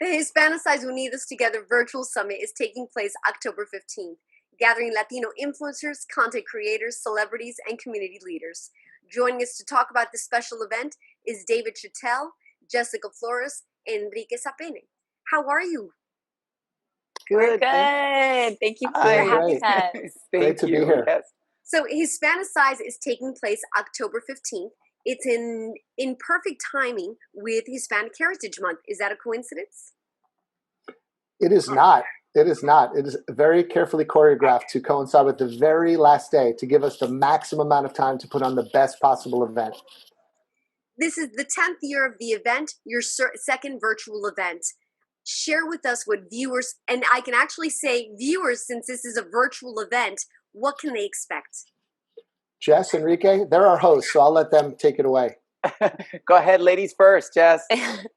The Hispanicize Unidos Together virtual summit is taking place October 15th, gathering Latino influencers, content creators, celebrities, and community leaders. Joining us to talk about this special event is David Chitel, Jessica Flores, and Enrique Sapene. How are you? We're Good. Thank you for Hi. having us. Great to be here. Yes. So Hispanicize is taking place October 15th. It's in perfect timing with Hispanic Heritage Month. Is that a coincidence? It is not. It is not. It is very carefully choreographed to coincide with the very last day to give us the maximum amount of time to put on the best possible event. This is the 10th year of the event, your second virtual event. Share with us what viewers, and I can actually say viewers since this is a virtual event, what can they expect? Jess, Enrique, they're our hosts, so I'll let them take it away. Go ahead, ladies first, Jess.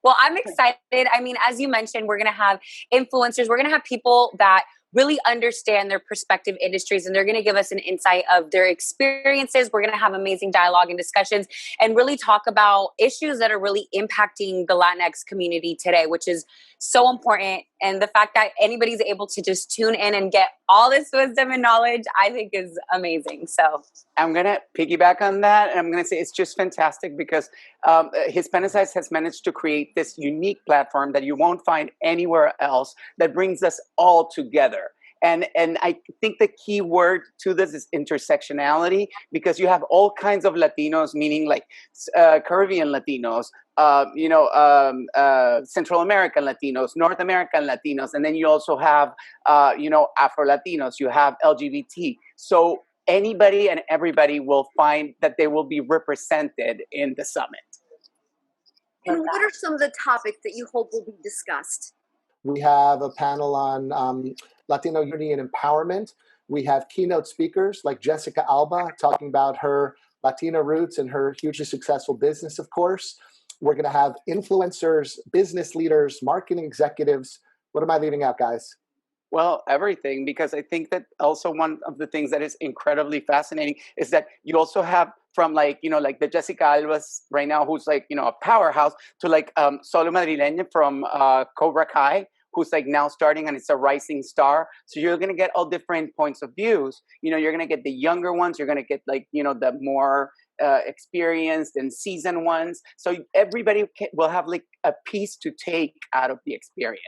Well, I'm excited. I mean, as you mentioned, we're going to have influencers. We're going to have people that really understand their prospective industries, and they're going to give us an insight of their experiences. We're going to have amazing dialogue and discussions and really talk about issues that are really impacting the Latinx community today, which is so important. And the fact that anybody's able to just tune in and get all this wisdom and knowledge, I think is amazing. So I'm going to piggyback on that. And I'm going to say it's just fantastic because Hispanicize has managed to create this unique platform that you won't find anywhere else that brings us all together. And I think the key word to this is intersectionality, because you have all kinds of Latinos, meaning like Caribbean Latinos, Central American Latinos, North American Latinos, and then you also have, Afro Latinos, you have LGBT. So anybody and everybody will find that they will be represented in the summit. And what are some of the topics that you hope will be discussed? We have a panel on Latino unity and empowerment. We have keynote speakers like Jessica Alba talking about her Latina roots and her hugely successful business, of course. We're going to have influencers, business leaders, marketing executives. What am I leaving out, guys? Well, everything, because I think that also one of the things that is incredibly fascinating is that you also have from like the Jessica Albas right now, who's like, a powerhouse, to like Solo Madrileña from Cobra Kai, who's like now starting and it's a rising star. So you're going to get all different points of views. You're going to get the younger ones. You're going to get like, the more experienced and seasoned ones. So everybody will have like a piece to take out of the experience.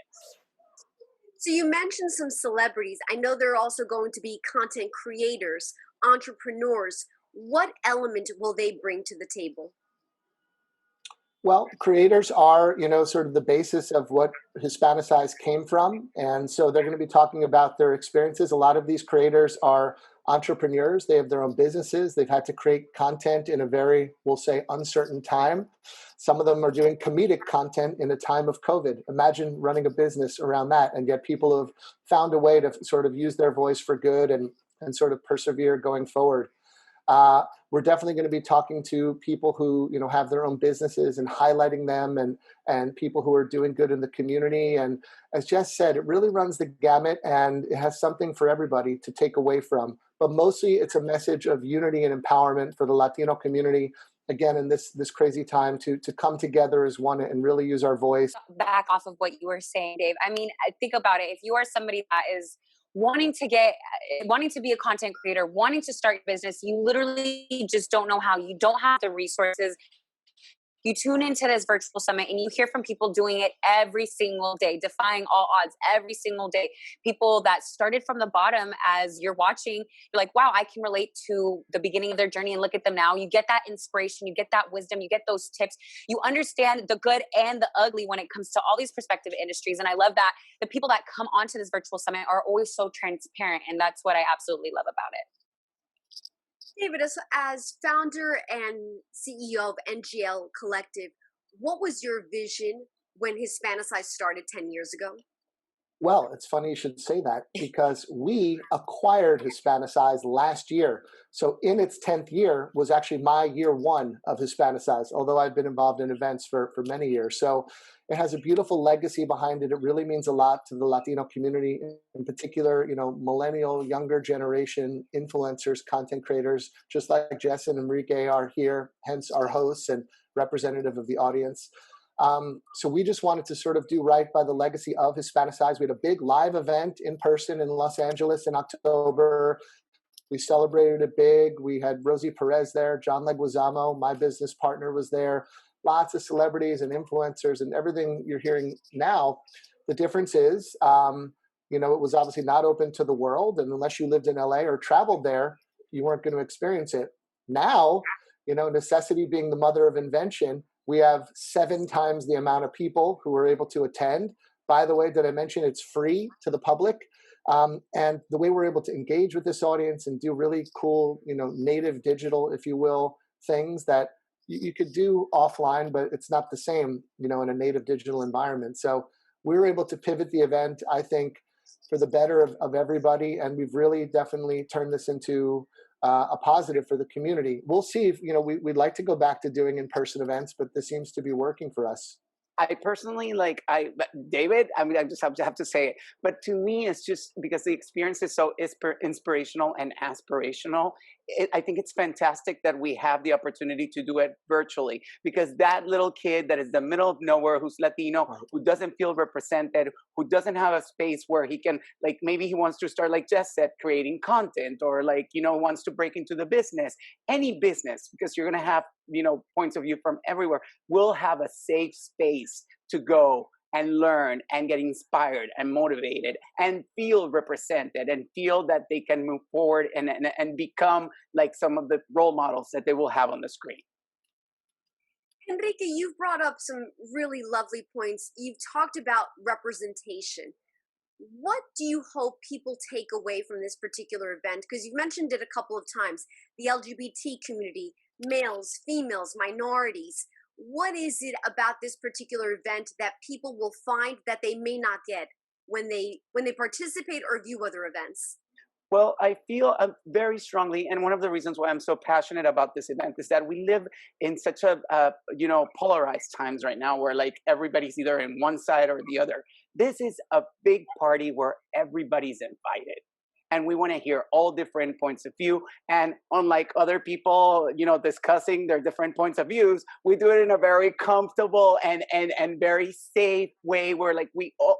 So you mentioned some celebrities. I know there are also going to be content creators, entrepreneurs. What element will they bring to the table? Well, creators are, sort of the basis of what Hispanicize came from. And so they're going to be talking about their experiences. A lot of these creators are entrepreneurs. They have their own businesses. They've had to create content in a very, we'll say, uncertain time. Some of them are doing comedic content in a time of COVID. Imagine running a business around that, and yet people have found a way to sort of use their voice for good and sort of persevere going forward. We're definitely going to be talking to people who, have their own businesses and highlighting them, and people who are doing good in the community. And as Jess said, it really runs the gamut, and it has something for everybody to take away from. But mostly it's a message of unity and empowerment for the Latino community, again, in this crazy time, to come together as one and really use our voice. Back off of what you were saying, Dave. I mean, think about it. If you are somebody that is wanting to be a content creator, wanting to start a business, you literally just don't know how. You don't have the resources. You tune into this virtual summit and you hear from people doing it every single day, defying all odds every single day. People that started from the bottom, as you're watching, you're like, wow, I can relate to the beginning of their journey, and look at them now. You get that inspiration, you get that wisdom, you get those tips. You understand the good and the ugly when it comes to all these prospective industries. And I love that the people that come onto this virtual summit are always so transparent. And that's what I absolutely love about it. David, as founder and CEO of NGL Collective, what was your vision when Hispanicize started 10 years ago? Well, it's funny you should say that, because we acquired Hispanicize last year. So in its 10th year was actually my year one of Hispanicize, although I've been involved in events for many years. So it has a beautiful legacy behind it. It really means a lot to the Latino community, in particular, millennial, younger generation influencers, content creators, just like Jess and Enrique are here, hence our hosts and representative of the audience. So we just wanted to sort of do right by the legacy of Hispanicize. We had a big live event in person in Los Angeles in October. We celebrated it big. We had Rosie Perez there, John Leguizamo, my business partner, was there. Lots of celebrities and influencers and everything you're hearing now. The difference is, it was obviously not open to the world. And unless you lived in LA or traveled there, you weren't going to experience it. Now, necessity being the mother of invention, we have 7 times the amount of people who are able to attend. By the way, did I mention it's free to the public? And the way we're able to engage with this audience and do really cool, native digital, if you will, things that you could do offline, but it's not the same, in a native digital environment. So we were able to pivot the event, I think, for the better of everybody. And we've really definitely turned this into a positive for the community. We'll see if, we'd like to go back to doing in-person events, but this seems to be working for us. I personally David, I just have to say it, but to me, it's just because the experience is so inspirational and aspirational. I think it's fantastic that we have the opportunity to do it virtually, because that little kid that is in the middle of nowhere, who's Latino, who doesn't feel represented, who doesn't have a space where he can, maybe he wants to start, like Jess said, creating content, or wants to break into the business, any business, because you're going to have, points of view from everywhere, will have a safe space to go and learn and get inspired and motivated and feel represented and feel that they can move forward and become like some of the role models that they will have on the screen. Enrique, you've brought up some really lovely points. You've talked about representation. What do you hope people take away from this particular event? Because you've mentioned it a couple of times, the LGBT community, males, females, minorities. What is it about this particular event that people will find that they may not get when they participate or view other events? Well, I feel very strongly, and one of the reasons why I'm so passionate about this event is that we live in such a polarized times right now, where everybody's either in one side or the other. This is a big party where everybody's invited. And we want to hear all different points of view. And unlike other people, discussing their different points of views, we do it in a very comfortable and very safe way, where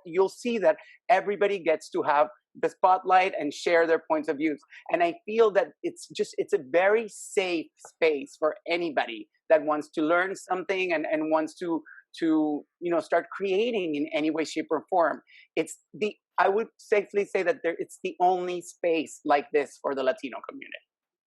you'll see that everybody gets to have the spotlight and share their points of views. And I feel that it's a very safe space for anybody that wants to learn something and wants to start creating in any way, shape, or form. I would safely say that it's the only space like this for the Latino community.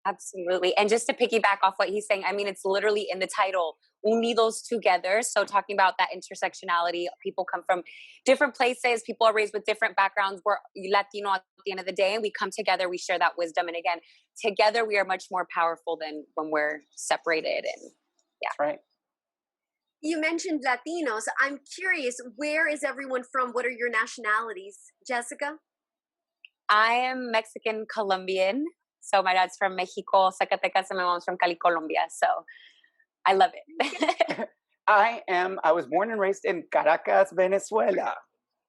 Absolutely. And just to piggyback off what he's saying, it's literally in the title, Unidos Together. So talking about that intersectionality, people come from different places, people are raised with different backgrounds. We're Latino at the end of the day, and we come together, we share that wisdom. And again, together we are much more powerful than when we're separated. And yeah. That's right. You mentioned Latinos. I'm curious, where is everyone from? What are your nationalities? Jessica? I am Mexican Colombian. So my dad's from Mexico, Zacatecas, and my mom's from Cali, Colombia. So I love it. I was born and raised in Caracas, Venezuela.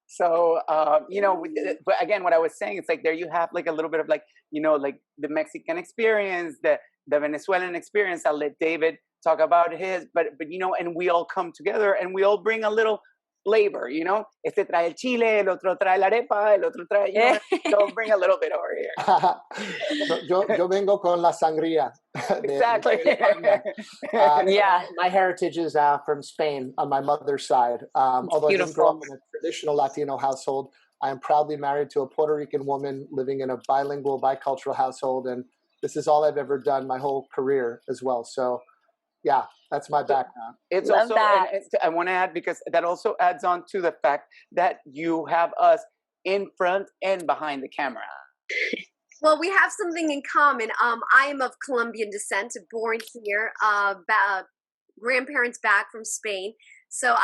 So, but again, what I was saying, it's there you have a little bit of the Mexican experience, the Venezuelan experience. I'll let David talk about his, but and we all come together and we all bring a little flavor, Este trae el chile, el otro trae la arepa, el otro trae, so bring a little bit over here. yo vengo con la sangría. Exactly. My heritage is from Spain on my mother's side. Although I didn't grow up in a traditional Latino household, I am proudly married to a Puerto Rican woman living in a bilingual, bicultural household, and this is all I've ever done my whole career as well. So yeah, that's my background. It's also, I want to add, because that also adds on to the fact that you have us in front and behind the camera. Well, we have something in common. I am of Colombian descent, born here, grandparents back from Spain. So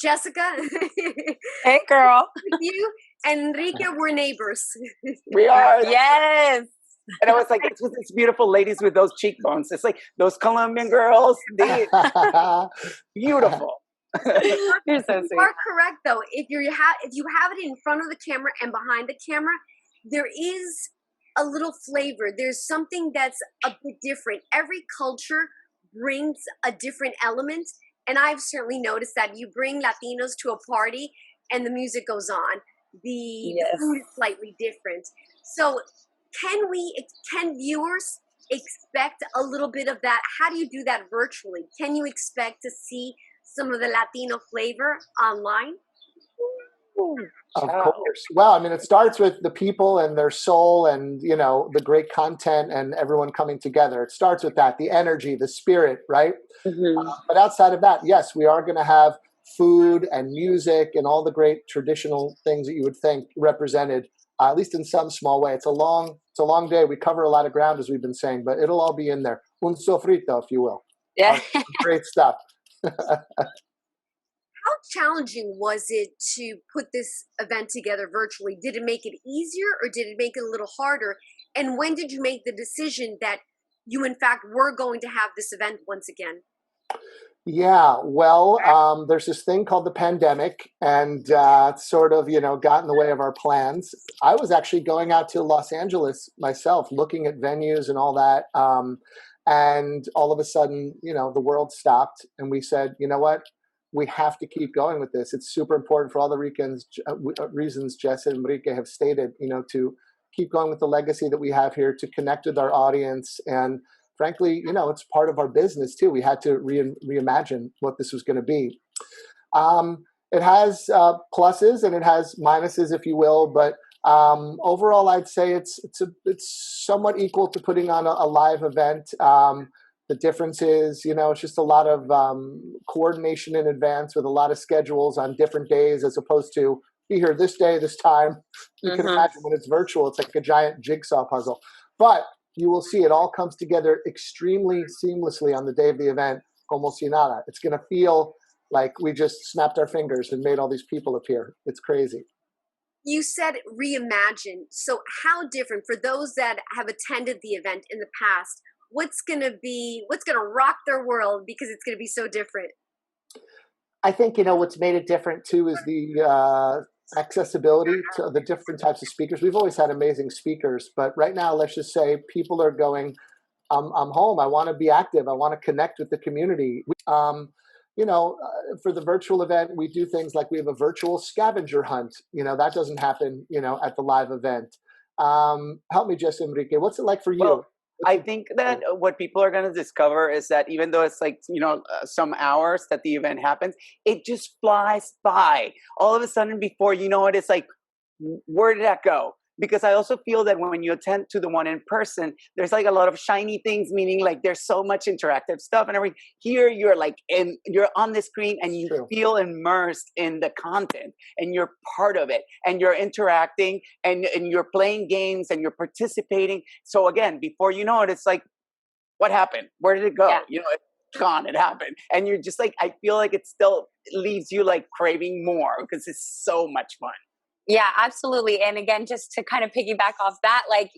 Jessica. Hey, girl. You and Enrique, we're neighbors. We are. Yes. And I was like, it's these beautiful ladies with those cheekbones. It's those Colombian girls. Beautiful. You're so sweet. You are correct, though. If you have it in front of the camera and behind the camera, there is a little flavor. There's something that's a bit different. Every culture brings a different element, And I've certainly noticed that you bring Latinos to a party and the music goes on. The food is slightly different. So can viewers expect a little bit of that? How do you do that virtually? Can you expect to see some of the Latino flavor online? Of course. Well, I mean, it starts with the people and their soul and, you know, the great content and everyone coming together. It starts with that, the energy, the spirit, right? But outside of that, yes, we are going to have food and music and all the great traditional things that you would think represented, at least in some small way. It's a long day. We cover a lot of ground, as we've been saying, but it'll all be in there. Un sofrito, if you will. Yeah. Great stuff. How challenging was it to put this event together virtually? Did it make it easier or did it make it a little harder? And when did you make the decision that you, in fact, were going to have this event once again? Yeah, well, there's this thing called the pandemic, and sort of, you know, got in the way of our plans. I was actually going out to Los Angeles myself, looking at venues and all that. And all of a sudden, you know, the world stopped, and we said, you know what? We have to keep going with this. It's super important for all the reasons Jess and Enrique have stated, you know, to keep going with the legacy that we have here, to connect with our audience. And frankly, you know, it's part of our business too. We had to reimagine what this was going to be. It has pluses and it has minuses, if you will, but overall, I'd say it's somewhat equal to putting on a live event. The difference is, you know, it's just a lot of coordination in advance with a lot of schedules on different days, as opposed to be here this day, this time. You can imagine when it's virtual, it's like a giant jigsaw puzzle. But you will see it all comes together extremely seamlessly on the day of the event, como si nada. It's going to feel like we just snapped our fingers and made all these people appear. It's crazy. You said reimagine. So how different for those that have attended the event in the past? What's going to rock their world because it's going to be so different? I think, you know, what's made it different too is the accessibility to the different types of speakers. We've always had amazing speakers, but right now, let's just say people are going, I'm home. I want to be active. I want to connect with the community. You know, for the virtual event, we do things like we have a virtual scavenger hunt. You know, that doesn't happen, you know, at the live event. Help me, Jess, Enrique. What's it like for you? Well, I think that what people are going to discover is that even though it's like, you know, some hours that the event happens, it just flies by. All of a sudden, before you know it, it's like, where did that go? Because I also feel that when you attend to the one in person, there's like a lot of shiny things, meaning like there's so much interactive stuff and everything. Here you're like you're on the screen and you feel immersed in the content and you're part of it and you're interacting and you're playing games and you're participating. So again, before you know it, it's like, what happened? Where did it go? Yeah. You know, it's gone, it happened. And you're just like, I feel like it still leaves you like craving more because it's so much fun. Yeah, absolutely. And again, just to kind of piggyback off that, like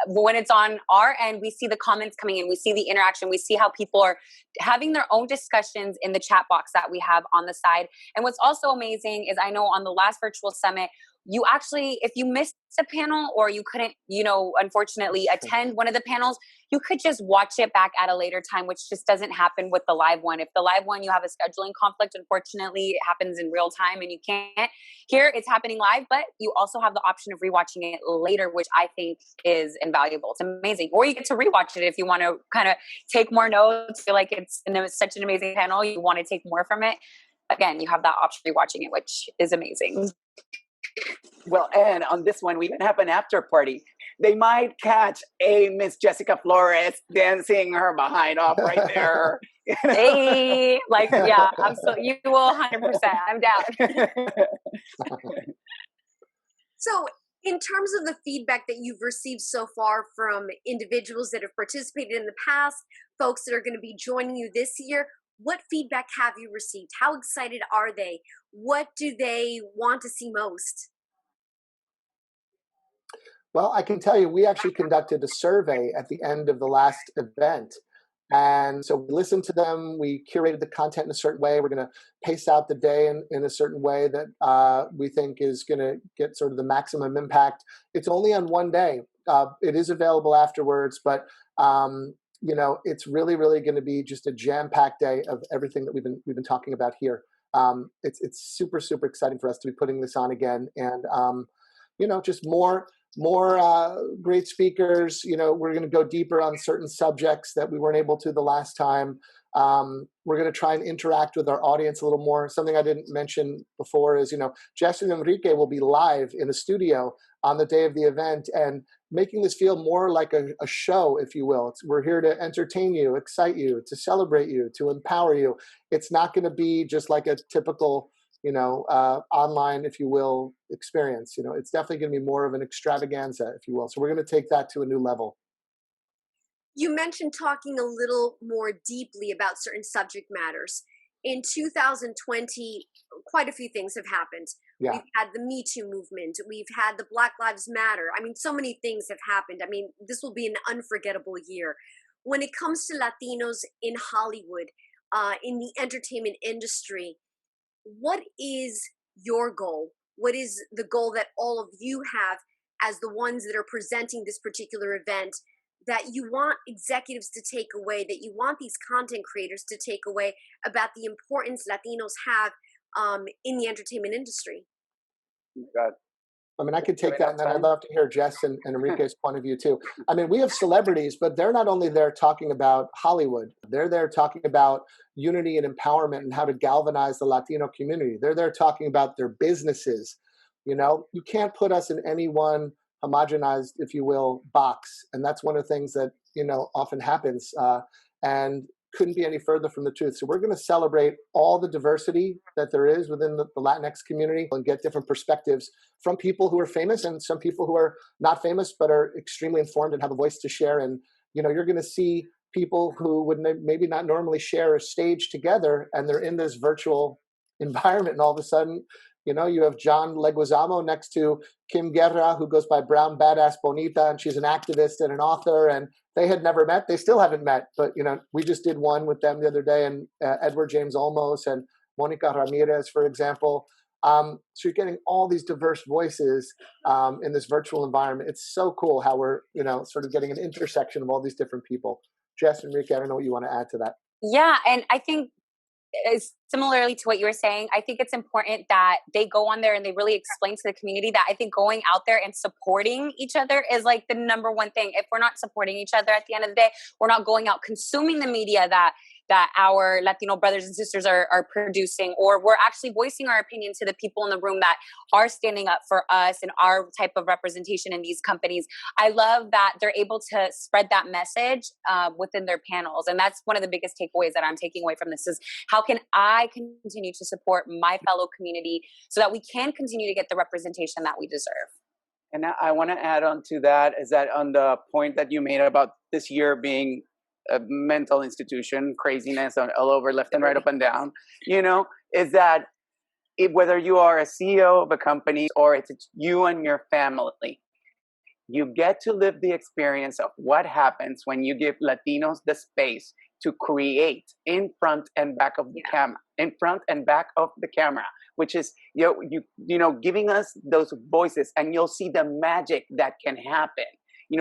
when it's on our end, we see the comments coming in, we see the interaction, we see how people are having their own discussions in the chat box that we have on the side. And what's also amazing is I know on the last virtual summit, you actually, if you missed a panel or you couldn't, you know, unfortunately attend one of the panels, you could just watch it back at a later time, which just doesn't happen with the live one. If the live one, you have a scheduling conflict, unfortunately, it happens in real time and you can't. Here, it's happening live, but you also have the option of rewatching it later, which I think is invaluable. It's amazing. Or you get to rewatch it if you want to kind of take more notes, feel like it's such an amazing panel, you want to take more from it. Again, you have that option of rewatching it, which is amazing. Well, and on this one, we even have an after party. They might catch a Miss Jessica Flores dancing her behind off right there. Hey, like, yeah, you will 100%. I'm down. So, in terms of the feedback that you've received so far from individuals that have participated in the past, folks that are going to be joining you this year, what feedback have you received? How excited are they? What do they want to see most? Well, I can tell you, we actually conducted a survey at the end of the last event. And so we listened to them, we curated the content in a certain way. We're going to pace out the day in a certain way that we think is going to get sort of the maximum impact. It's only on one day. It is available afterwards, but it's really, really going to be just a jam-packed day of everything that we've been talking about here. It's super, super exciting for us to be putting this on again, and just more great speakers. We're going to go deeper on certain subjects that we weren't able to the last time. We're going to try and interact with our audience a little more. Something I didn't mention before is, Jess and Enrique will be live in the studio on the day of the event, and making this feel more like a show, if you will. We're here to entertain you, excite you, to celebrate you, to empower you. It's not going to be just like a typical, online, if you will, experience. It's definitely going to be more of an extravaganza, if you will. So we're going to take that to a new level. You mentioned talking a little more deeply about certain subject matters. In 2020, quite a few things have happened. Yeah. We've had the Me Too movement. We've had the Black Lives Matter. So many things have happened. This will be an unforgettable year. When it comes to Latinos in Hollywood, in the entertainment industry, what is your goal? What is the goal that all of you have as the ones that are presenting this particular event, that you want executives to take away, that you want these content creators to take away about the importance Latinos have in the entertainment industry? Oh my God. I could take that, and then I'd love to hear Jess and Enrique's point of view too. We have celebrities, but they're not only there talking about Hollywood, they're there talking about unity and empowerment and how to galvanize the Latino community. They're there talking about their businesses. You can't put us in any one homogenized, if you will, box. And that's one of the things that, often happens, and couldn't be any further from the truth. So we're going to celebrate all the diversity that there is within the Latinx community and get different perspectives from people who are famous and some people who are not famous, but are extremely informed and have a voice to share. And, you're going to see people who would maybe not normally share a stage together, and they're in this virtual environment. And all of a sudden, you have John Leguizamo next to Kim Guerra, who goes by Brown Badass Bonita, and she's an activist and an author, and they had never met. They still haven't met, but, we just did one with them the other day, and Edward James Olmos and Monica Ramirez, for example. So you're getting all these diverse voices in this virtual environment. It's so cool how we're, sort of getting an intersection of all these different people. Jess, Enrique, I don't know what you want to add to that. Yeah, and I think similarly to what you were saying, I think it's important that they go on there and they really explain to the community that I think going out there and supporting each other is like the number one thing. If we're not supporting each other at the end of the day, we're not going out consuming the media that our Latino brothers and sisters are producing, or we're actually voicing our opinion to the people in the room that are standing up for us and our type of representation in these companies. I love that they're able to spread that message within their panels. And that's one of the biggest takeaways that I'm taking away from this is how can I continue to support my fellow community so that we can continue to get the representation that we deserve. And I want to add on to that is that on the point that you made about this year being a mental institution, craziness all over, left and right, up and down, is that whether you are a CEO of a company or it's you and your family, you get to live the experience of what happens when you give Latinos the space to create in front and back of the camera, which is, giving us those voices, and you'll see the magic that can happen.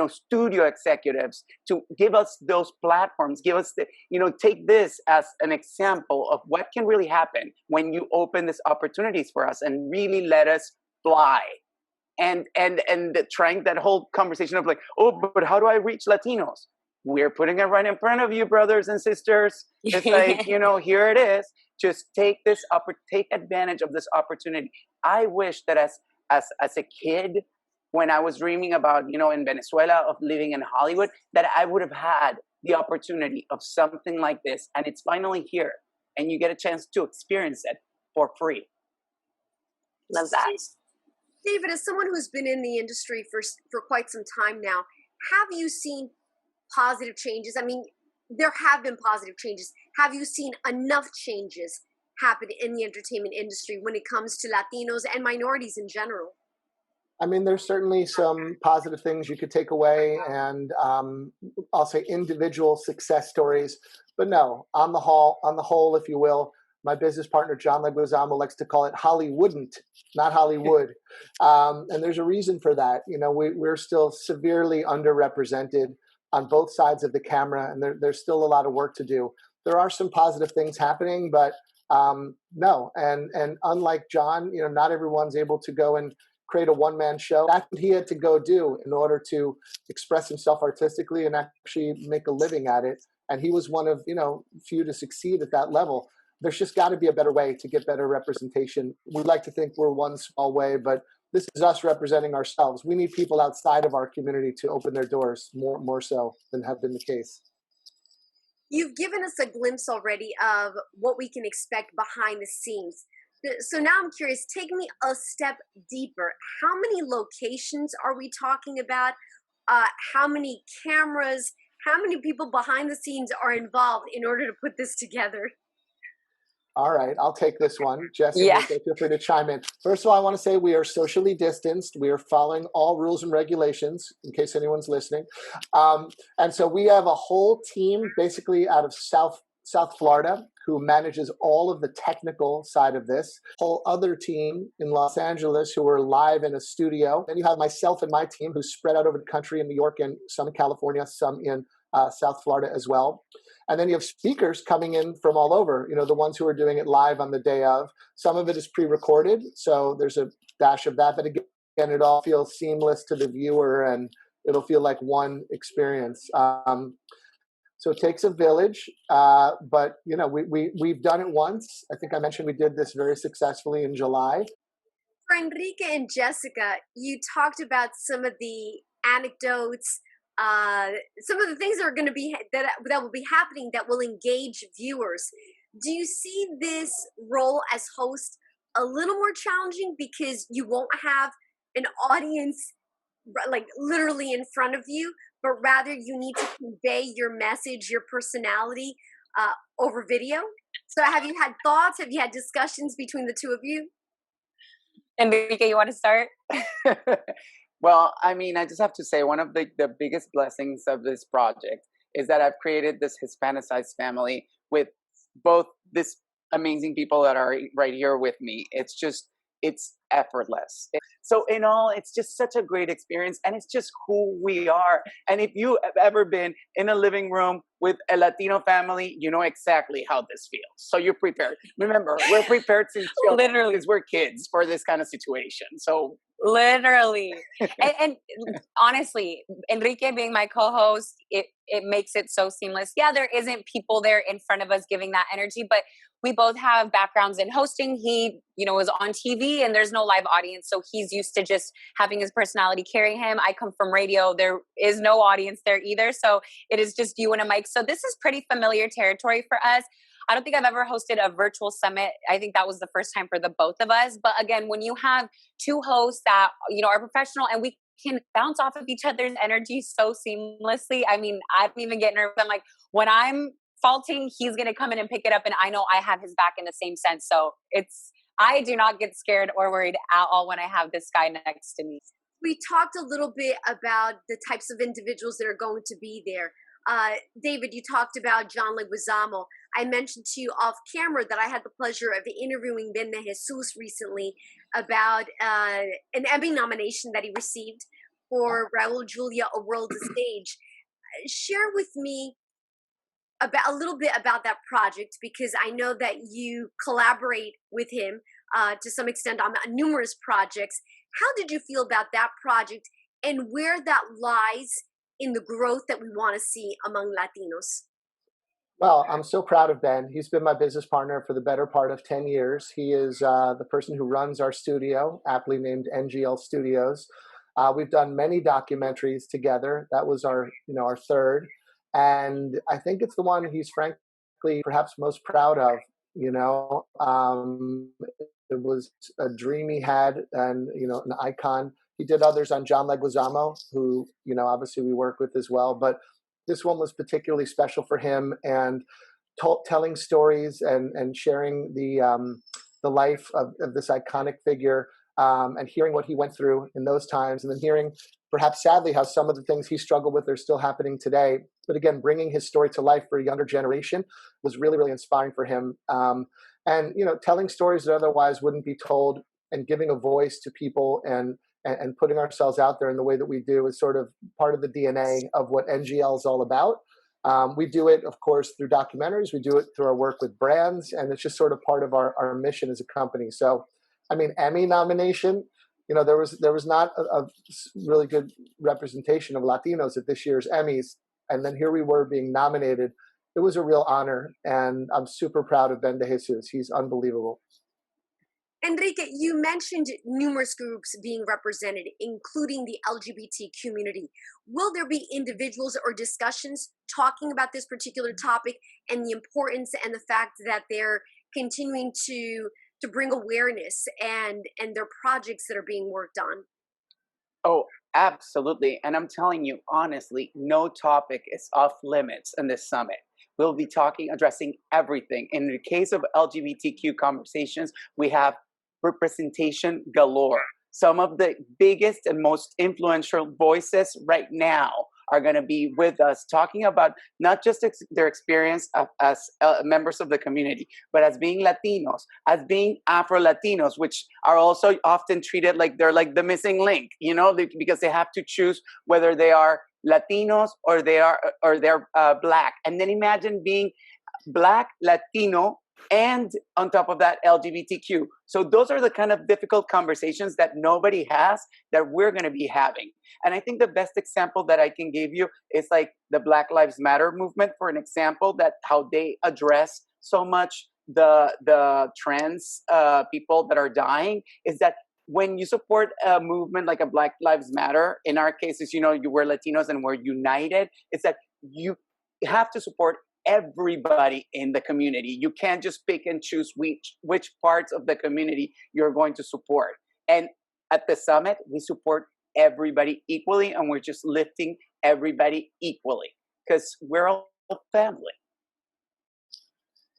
Studio executives to give us those platforms, give us take this as an example of what can really happen when you open these opportunities for us and really let us fly. And trying that whole conversation of like, oh, but how do I reach Latinos? We're putting it right in front of you, brothers and sisters. It's like, here it is. Just take advantage of this opportunity. I wish that as a kid, when I was dreaming about, in Venezuela, of living in Hollywood, that I would have had the opportunity of something like this. And it's finally here. And you get a chance to experience it for free. Love that. David, as someone who's been in the industry for quite some time now, have you seen positive changes? There have been positive changes. Have you seen enough changes happen in the entertainment industry when it comes to Latinos and minorities in general? There's certainly some positive things you could take away, and I'll say individual success stories. But no, on the whole, if you will, my business partner, John Leguizamo, likes to call it Hollywouldn't, not Hollywood. And there's a reason for that. We're still severely underrepresented on both sides of the camera, and there's still a lot of work to do. There are some positive things happening, but no. And unlike John, not everyone's able to go and create a one-man show. That's what he had to go do in order to express himself artistically and actually make a living at it. And he was one of, few to succeed at that level. There's just got to be a better way to get better representation. We'd like to think we're one small way, but this is us representing ourselves. We need people outside of our community to open their doors more so than have been the case. You've given us a glimpse already of what we can expect behind the scenes. So now I'm curious, take me a step deeper. How many locations are we talking about? How many cameras? How many people behind the scenes are involved in order to put this together? All right, I'll take this one. Jesse, Yeah. feel free to chime in. First of all, I want to say we are socially distanced. We are following all rules and regulations, in case anyone's listening. And so we have a whole team basically out of South Florida who manages all of the technical side of this. Whole other team in Los Angeles who are live in a studio. Then you have myself and my team who's spread out over the country in New York and some in California, some in South Florida as well. And then you have speakers coming in from all over, the ones who are doing it live on the day of. Some of it is pre-recorded, so there's a dash of that. But again, it all feels seamless to the viewer, and it'll feel like one experience. So it takes a village, but we've done it once. I think I mentioned we did this very successfully in July. For Enrique and Jessica, you talked about some of the anecdotes, some of the things that are going to be that will be happening that will engage viewers. Do you see this role as host a little more challenging because you won't have an audience like literally in front of you, but rather you need to convey your message, your personality over video? So have you had thoughts? Have you had discussions between the two of you? Enrique, you want to start? Well, I mean, I just have to say one of the biggest blessings of this project is that I've created this Hispanicize family with both these amazing people that are right here with me. It's effortless. So in all, it's just such a great experience, and it's just who we are. And if you have ever been in a living room with a Latino family, you know exactly how this feels. So you're prepared. Remember, we're prepared since literally because we're kids for this kind of situation. So literally. and honestly, Enrique being my co-host, it makes it so seamless. Yeah, there isn't people there in front of us giving that energy, but we both have backgrounds in hosting. He, was on TV and there's no live audience. So he's used to just having his personality carry him. I come from radio. There is no audience there either. So it is just you and a mic. So this is pretty familiar territory for us. I don't think I've ever hosted a virtual summit. I think that was the first time for the both of us. But again, when you have two hosts that, are professional and we can bounce off of each other's energy so seamlessly. I mean, I don't even get nervous. I'm like, when I'm faulting, he's going to come in and pick it up. And I know I have his back in the same sense. So I do not get scared or worried at all when I have this guy next to me. We talked a little bit about the types of individuals that are going to be there. David, you talked about John Leguizamo. I mentioned to you off camera that I had the pleasure of interviewing Ben De Jesus recently about an Emmy nomination that he received for Raul Julia, A World to Stage. Share with me about a little bit about that project, because I know that you collaborate with him to some extent on numerous projects. How did you feel about that project and where that lies in the growth that we want to see among Latinos? Well, I'm so proud of Ben. He's been my business partner for the better part of 10 years. He is the person who runs our studio, aptly named NGL Studios. We've done many documentaries together. That was our third. And I think it's the one he's frankly perhaps most proud of. It was a dream he had, and an icon. He did others on John Leguizamo, who obviously we work with as well. But this one was particularly special for him, and telling stories and sharing the life of this iconic figure, and hearing what he went through in those times, and then hearing perhaps sadly how some of the things he struggled with are still happening today. But again, bringing his story to life for a younger generation was really, really inspiring for him. And telling stories that otherwise wouldn't be told, and giving a voice to people, and and putting ourselves out there in the way that we do is sort of part of the DNA of what NGL is all about. We do it, of course, through documentaries. We do it through our work with brands, and it's just sort of part of our mission as a company. So, I mean, Emmy nomination, there was not a really good representation of Latinos at this year's Emmys, and then here we were being nominated. It was a real honor, and I'm super proud of Ben De Jesus. He's unbelievable. Enrique, you mentioned numerous groups being represented, including the LGBT community. Will there be individuals or discussions talking about this particular topic and the importance and the fact that they're continuing to bring awareness and their projects that are being worked on? Oh, absolutely. And I'm telling you, honestly, no topic is off limits in this summit. We'll be addressing everything. In the case of LGBTQ conversations, we have representation galore. Some of the biggest and most influential voices right now are going to be with us talking about not just their experience as members of the community, but as being Latinos, as being Afro-Latinos, which are also often treated like they're like the missing link, because they have to choose whether they are Latinos or they're Black. And then imagine being Black, Latino, and on top of that, LGBTQ. So those are the kind of difficult conversations that nobody has that we're going to be having. And I think the best example that I can give you is like the Black Lives Matter movement, for an example, that how they address so much the trans people that are dying, is that when you support a movement like a Black Lives Matter, in our cases, we're Latinos and we're united, it's that you have to support everybody in the community. You can't just pick and choose which parts of the community you're going to support. And at the summit, we support everybody equally, and we're just lifting everybody equally because we're all family.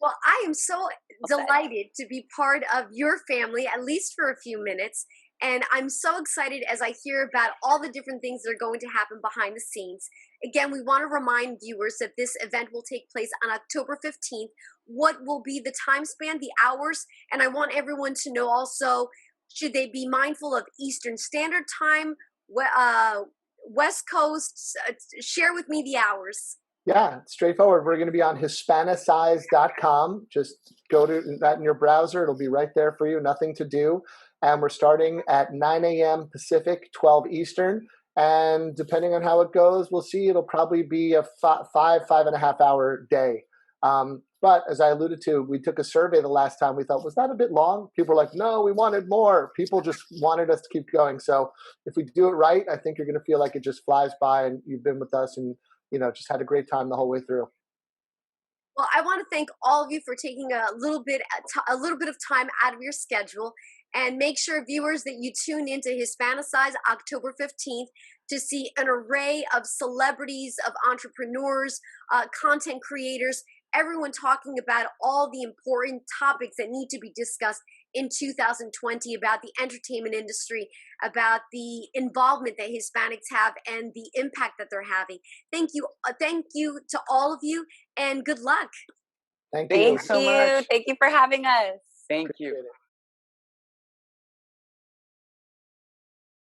Well, I am so delighted to be part of your family, at least for a few minutes. And I'm so excited as I hear about all the different things that are going to happen behind the scenes. Again, we want to remind viewers that this event will take place on October 15th. What will be the time span, the hours? And I want everyone to know also, should they be mindful of Eastern Standard Time, West Coast? Share with me the hours. Yeah, straightforward. We're going to be on Hispanicize.com. Just go to that in your browser. It'll be right there for you. Nothing to do. And we're starting at 9 a.m. Pacific, 12 Eastern. And depending on how it goes, we'll see. It'll probably be a 5.5 hour day. But as I alluded to, we took a survey the last time. We thought, was that a bit long? People were like, no, we wanted more. People just wanted us to keep going. So if we do it right, I think you're going to feel like it just flies by and you've been with us and just had a great time the whole way through. Well, I want to thank all of you for taking a little bit of time out of your schedule, and make sure, viewers, that you tune into Hispanicize October 15th to see an array of celebrities, of entrepreneurs, content creators, everyone talking about all the important topics that need to be discussed in 2020 about the entertainment industry, about the involvement that Hispanics have and the impact that they're having. Thank you to all of you, and good luck. Thank you so much. Thank you for having us. Thank you.